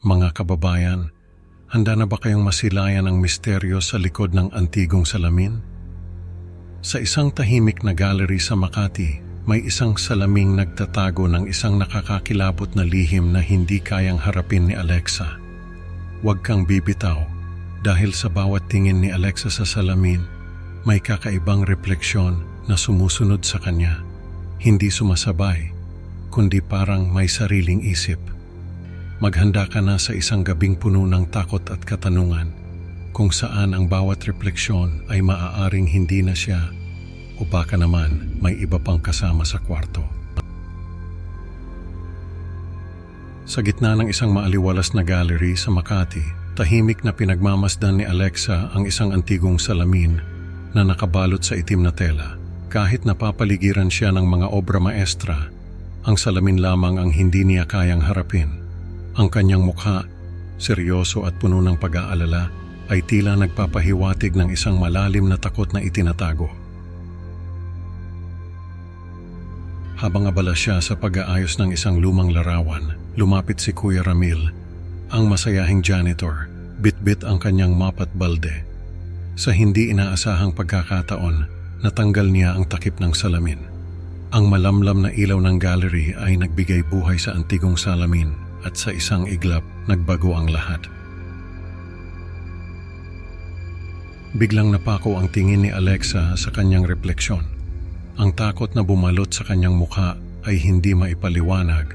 Mga kababayan, handa na ba kayong masilayan ang misteryo sa likod ng antigong salamin? Sa isang tahimik na gallery sa Makati, may isang salaming nagtatago ng isang nakakakilabot na lihim na hindi kayang harapin ni Alexa. Huwag kang bibitaw dahil sa bawat tingin ni Alexa sa salamin, may kakaibang refleksyon na sumusunod sa kanya. Hindi sumasabay, kundi parang may sariling isip. Maghanda ka na sa isang gabing puno ng takot at katanungan, kung saan ang bawat refleksyon ay maaaring hindi na siya o baka naman may iba pang kasama sa kwarto. Sa gitna ng isang maaliwalas na gallery sa Makati, tahimik na pinagmamasdan ni Alexa ang isang antigong salamin na nakabalot sa itim na tela. Kahit napapaligiran siya ng mga obra maestra, ang salamin lamang ang hindi niya kayang harapin. Ang kanyang mukha, seryoso at puno ng pag-aalala, ay tila nagpapahiwatig ng isang malalim na takot na itinatago. Habang abala siya sa pag-aayos ng isang lumang larawan, lumapit si Kuya Ramil, ang masayahing janitor, bit-bit ang kanyang mop at balde. Sa hindi inaasahang pagkakataon, natanggal niya ang takip ng salamin. Ang malamlam na ilaw ng gallery ay nagbigay buhay sa antigong salamin at sa isang iglap nagbago ang lahat. Biglang napako ang tingin ni Alexa sa kanyang refleksyon. Ang takot na bumalot sa kanyang mukha ay hindi maipaliwanag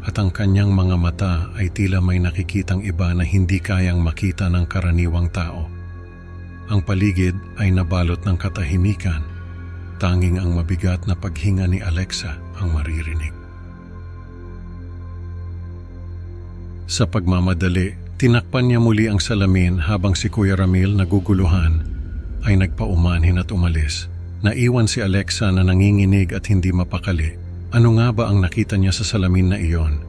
at ang kanyang mga mata ay tila may nakikitang iba na hindi kayang makita ng karaniwang tao. Ang paligid ay nabalot ng katahimikan. Tanging ang mabigat na paghinga ni Alexa ang maririnig. Sa pagmamadali, tinakpan niya muli ang salamin habang si Kuya Ramil naguguluhan ay nagpaumanhin at umalis. Naiwan si Alexa na nanginginig at hindi mapakali. Ano nga ba ang nakita niya sa salamin na iyon?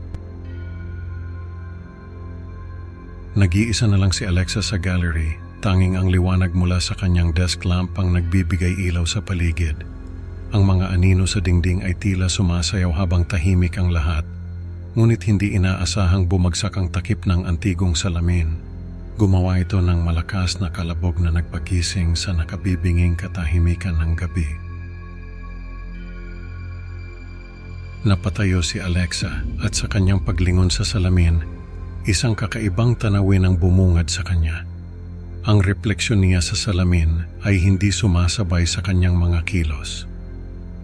Nag-iisa na lang si Alexa sa gallery. Tanging ang liwanag mula sa kanyang desk lamp ang nagbibigay ilaw sa paligid. Ang mga anino sa dingding ay tila sumasayaw habang tahimik ang lahat. Ngunit hindi inaasahang bumagsak ang takip ng antigong salamin. Gumawa ito ng malakas na kalabog na nagpagising sa nakabibinging katahimikan ng gabi. Napatayo si Alexa at sa kanyang paglingon sa salamin, isang kakaibang tanawin ang bumungad sa kanya. Ang refleksyon niya sa salamin ay hindi sumasabay sa kanyang mga kilos.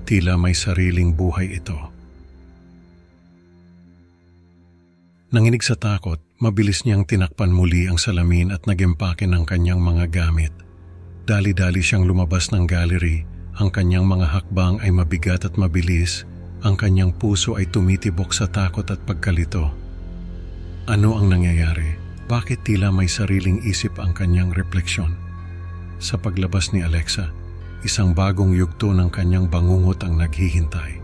Tila may sariling buhay ito. Nanginig sa takot, mabilis niyang tinakpan muli ang salamin at nag-empake ng kanyang mga gamit. Dali-dali siyang lumabas ng gallery. Ang kanyang mga hakbang ay mabigat at mabilis. Ang kanyang puso ay tumitibok sa takot at pagkalito. Ano ang nangyayari? Bakit tila may sariling isip ang kanyang refleksyon? Sa paglabas ni Alexa, isang bagong yugto ng kanyang bangungot ang naghihintay.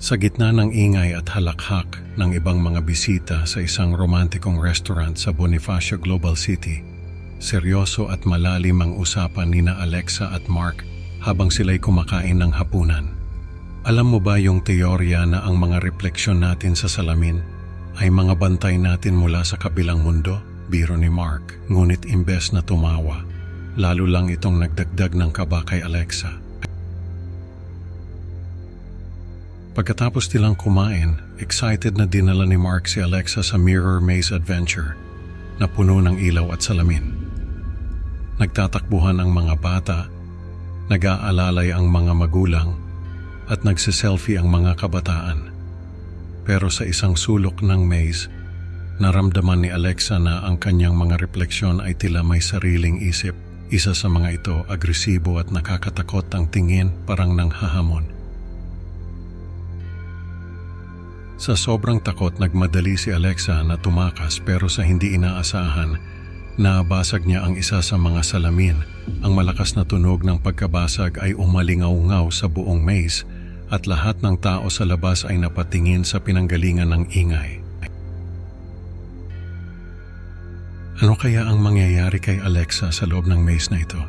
Sa gitna ng ingay at halakhak ng ibang mga bisita sa isang romantikong restaurant sa Bonifacio Global City, seryoso at malalim ang usapan nina Alexa at Mark habang sila'y kumakain ng hapunan. Alam mo ba yung teorya na ang mga refleksyon natin sa salamin ay mga bantay natin mula sa kabilang mundo? Biro ni Mark, ngunit imbes na tumawa, lalo lang itong nagdagdag ng kaba kay Alexa. Pagkatapos nilang kumain, excited na dinala ni Mark si Alexa sa Mirror Maze Adventure na puno ng ilaw at salamin. Nagtatakbuhan ang mga bata, nag-aalalay ang mga magulang, at nagsiselfie ang mga kabataan. Pero sa isang sulok ng maze, naramdaman ni Alexa na ang kanyang mga refleksyon ay tila may sariling isip. Isa sa mga ito, agresibo at nakakatakot ang tingin, parang nanghahamon. Sa sobrang takot, nagmadali si Alexa na tumakas pero sa hindi inaasahan, nabasag niya ang isa sa mga salamin. Ang malakas na tunog ng pagkabasag ay umalingaw-ngaw sa buong maze at lahat ng tao sa labas ay napatingin sa pinanggalingan ng ingay. Ano kaya ang mangyayari kay Alexa sa loob ng maze na ito?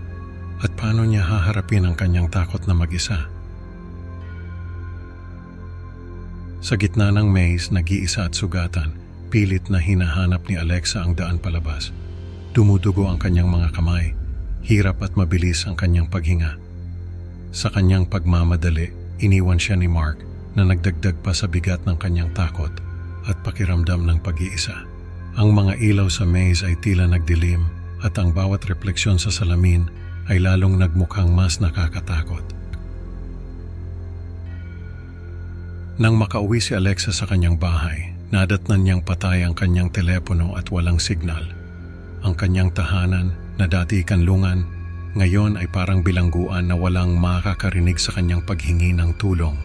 At paano niya haharapin ang kanyang takot na mag-isa? Sa gitna ng maze, nag-iisa at sugatan, pilit na hinahanap ni Alexa ang daan palabas. Dumudugo ang kanyang mga kamay, hirap at mabilis ang kanyang paghinga. Sa kanyang pagmamadali, iniwan siya ni Mark na nagdagdag pa sa bigat ng kanyang takot at pakiramdam ng pag-iisa. Ang mga ilaw sa maze ay tila nagdilim at ang bawat refleksyon sa salamin ay lalong nagmukhang mas nakakatakot. Nang makauwi si Alexa sa kanyang bahay, nadatnan niyang patay ang kanyang telepono at walang signal. Ang kanyang tahanan na dati kanlungan, ngayon ay parang bilangguan na walang makakarinig sa kanyang paghingi ng tulong.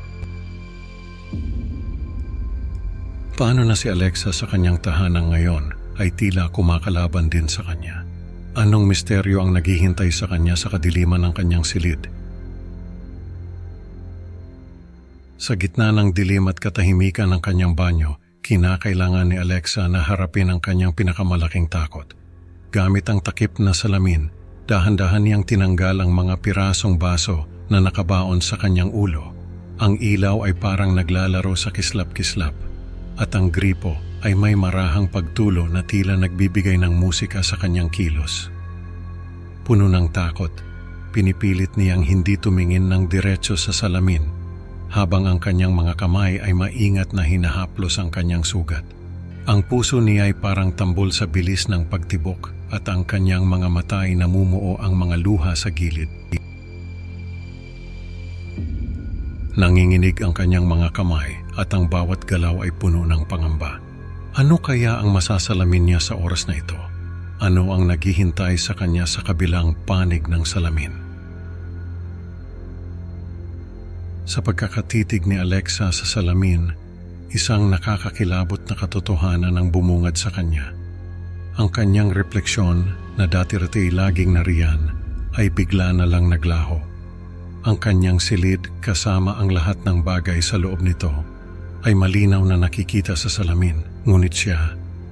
Paano na si Alexa sa kanyang tahanan ngayon ay tila kumakalaban din sa kanya. Anong misteryo ang naghihintay sa kanya sa kadiliman ng kanyang silid? Sa gitna ng dilim at katahimikan ng kanyang banyo, kinakailangan ni Alexa na harapin ang kanyang pinakamalaking takot. Gamit ang takip na salamin, dahan-dahan niyang tinanggal ang mga pirasong baso na nakabaon sa kanyang ulo. Ang ilaw ay parang naglalaro sa kislap-kislap at ang gripo ay may marahang pagtulo na tila nagbibigay ng musika sa kanyang kilos. Puno ng takot, pinipilit niyang hindi tumingin ng diretso sa salamin habang ang kanyang mga kamay ay maingat na hinahaplos ang kanyang sugat. Ang puso niya ay parang tambol sa bilis ng pagtibok at ang kanyang mga mata ay namumuo ang mga luha sa gilid. Nanginginig ang kanyang mga kamay at ang bawat galaw ay puno ng pangamba. Ano kaya ang masasalamin niya sa oras na ito? Ano ang naghihintay sa kanya sa kabilang panig ng salamin? Sa pagkakatitig ni Alexa sa salamin, isang nakakakilabot na katotohanan ang bumungad sa kanya. Ang kanyang refleksyon na dati-rati laging nariyan ay bigla na lang naglaho. Ang kanyang silid kasama ang lahat ng bagay sa loob nito ay malinaw na nakikita sa salamin. Ngunit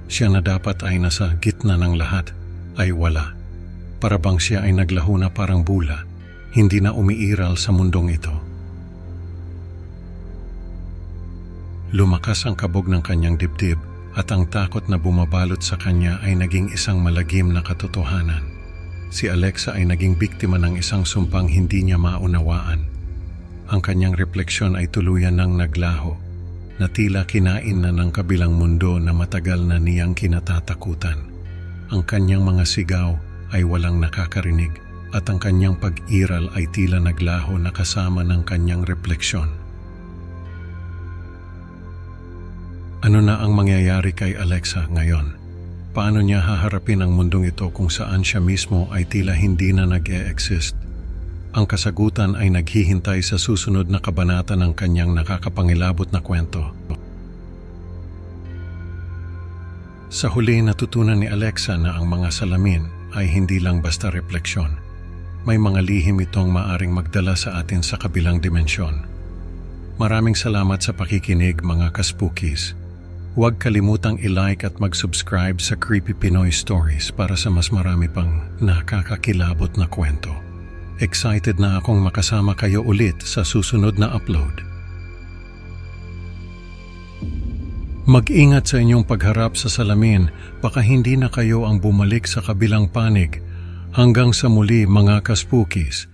siya na dapat ay nasa gitna ng lahat ay wala. Para bang siya ay naglaho na parang bula, hindi na umiiral sa mundong ito. Lumakas ang kabog ng kanyang dibdib at ang takot na bumabalot sa kanya ay naging isang malagim na katotohanan. Si Alexa ay naging biktima ng isang sumpang hindi niya maunawaan. Ang kanyang refleksyon ay tuluyan ng naglaho, na tila kinain na ng kabilang mundo na matagal na niyang kinatatakutan. Ang kanyang mga sigaw ay walang nakakarinig at ang kanyang pag-iral ay tila naglaho na kasama ng kanyang refleksyon. Ano na ang mangyayari kay Alexa ngayon? Paano niya haharapin ang mundong ito kung saan siya mismo ay tila hindi na nag-e-exist? Ang kasagutan ay naghihintay sa susunod na kabanata ng kanyang nakakapangilabot na kwento. Sa huli, natutunan ni Alexa na ang mga salamin ay hindi lang basta refleksyon. May mga lihim itong maaring magdala sa atin sa kabilang dimensyon. Maraming salamat sa pakikinig, mga kaspookies. Huwag kalimutang i-like at mag-subscribe sa Creepy Pinoy Stories para sa mas marami pang nakakakilabot na kwento. Excited na akong makasama kayo ulit sa susunod na upload. Mag-ingat sa inyong pagharap sa salamin, baka hindi na kayo ang bumalik sa kabilang panig. Hanggang sa muli, mga kaspookies.